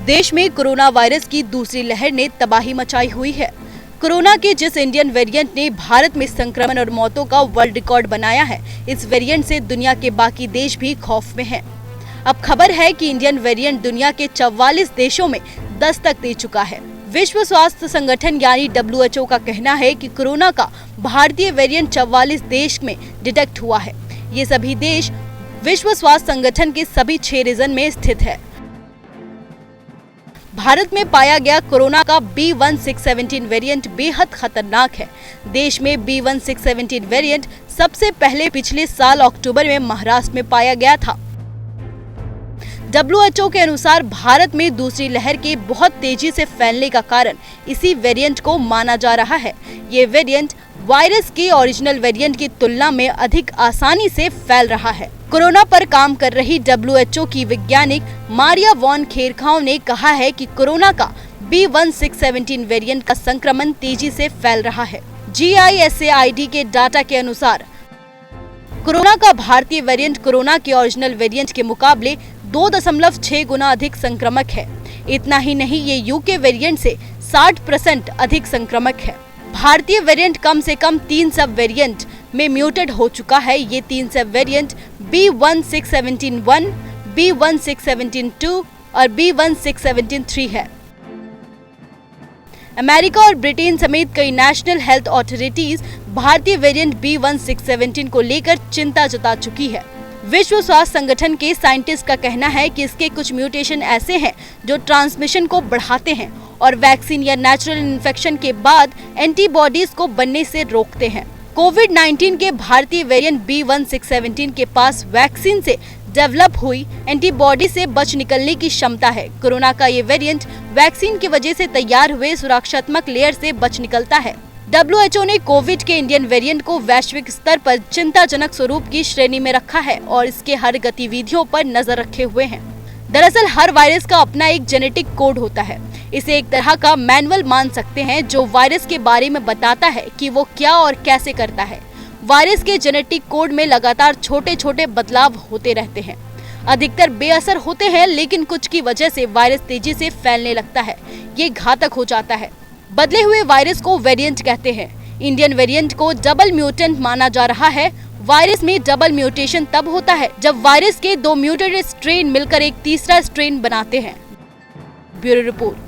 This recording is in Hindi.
देश में कोरोना वायरस की दूसरी लहर ने तबाही मचाई हुई है। कोरोना के जिस इंडियन वेरिएंट ने भारत में संक्रमण और मौतों का वर्ल्ड रिकॉर्ड बनाया है, इस वेरिएंट से दुनिया के बाकी देश भी खौफ में हैं। अब खबर है कि इंडियन वेरिएंट दुनिया के 44 देशों में दस्तक दे चुका है। विश्व स्वास्थ्य संगठन यानी WHO का कहना है कि कोरोना का भारतीय वेरिएंट 44 देश में डिटेक्ट हुआ है। ये सभी देश विश्व स्वास्थ्य संगठन के सभी 6 रीजन में स्थित है। भारत में पाया गया कोरोना का B1617 वेरिएंट बेहद खतरनाक है। देश में B1617 वेरिएंट सबसे पहले पिछले साल अक्टूबर में महाराष्ट्र में पाया गया था। WHO के अनुसार भारत में दूसरी लहर के बहुत तेजी से फैलने का कारण इसी वेरिएंट को माना जा रहा है। ये वेरिएंट वायरस के ओरिजिनल वेरिएंट की तुलना में अधिक आसानी से फैल रहा है। कोरोना पर काम कर रही WHO की वैज्ञानिक मारिया वॉन खेरखाओ ने कहा है कि कोरोना का B1617 वेरिएंट का संक्रमण तेजी से फैल रहा है। GISAID के डाटा के अनुसार कोरोना का भारतीय वेरिएंट कोरोना के ओरिजिनल वेरिएंट के मुकाबले 2.6 गुना अधिक संक्रामक है। इतना ही नहीं, ये UK वेरिएंट से 60% अधिक संक्रामक है। भारतीय वेरिएंट कम से कम 3 सब वेरिएंट में म्यूटेड हो चुका है। ये 3 सब वेरिएंट B16171, B16172 और B16173 है। अमेरिका और ब्रिटेन समेत कई नेशनल हेल्थ अथॉरिटीज भारतीय वेरिएंट B1617 को लेकर चिंता जता चुकी है। विश्व स्वास्थ्य संगठन के साइंटिस्ट का कहना है कि इसके कुछ म्यूटेशन ऐसे हैं जो ट्रांसमिशन को बढ़ाते हैं और वैक्सीन या नेचुरल इन्फेक्शन के बाद एंटीबॉडीज को बनने से रोकते हैं। कोविड-19 के भारतीय वेरिएंट B1617 के पास वैक्सीन से डेवलप हुई एंटीबॉडी से बच निकलने की क्षमता है। कोरोना का ये वेरिएंट वैक्सीन की वजह से तैयार हुए सुरक्षात्मक लेयर से बच निकलता है। WHO ने कोविड के इंडियन वेरिएंट को वैश्विक स्तर पर चिंताजनक स्वरूप की श्रेणी में रखा है और इसके हर गतिविधियों पर नजर रखे हुए हैं। दरअसल हर वायरस का अपना एक जेनेटिक कोड होता है। इसे एक तरह का मैनुअल मान सकते हैं जो वायरस के बारे में बताता है कि वो क्या और कैसे करता है। वायरस के जेनेटिक कोड में लगातार छोटे छोटे बदलाव होते रहते हैं। अधिकतर बेअसर होते हैं, लेकिन कुछ की वजह से वायरस तेजी से फैलने लगता है। ये घातक हो जाता है। बदले हुए वायरस को वेरिएंट कहते हैं। इंडियन वेरिएंट को डबल म्यूटेंट माना जा रहा है। वायरस में डबल म्यूटेशन तब होता है जब वायरस के 2 म्यूटेटेड स्ट्रेन मिलकर एक तीसरा स्ट्रेन बनाते हैं। Bureau report.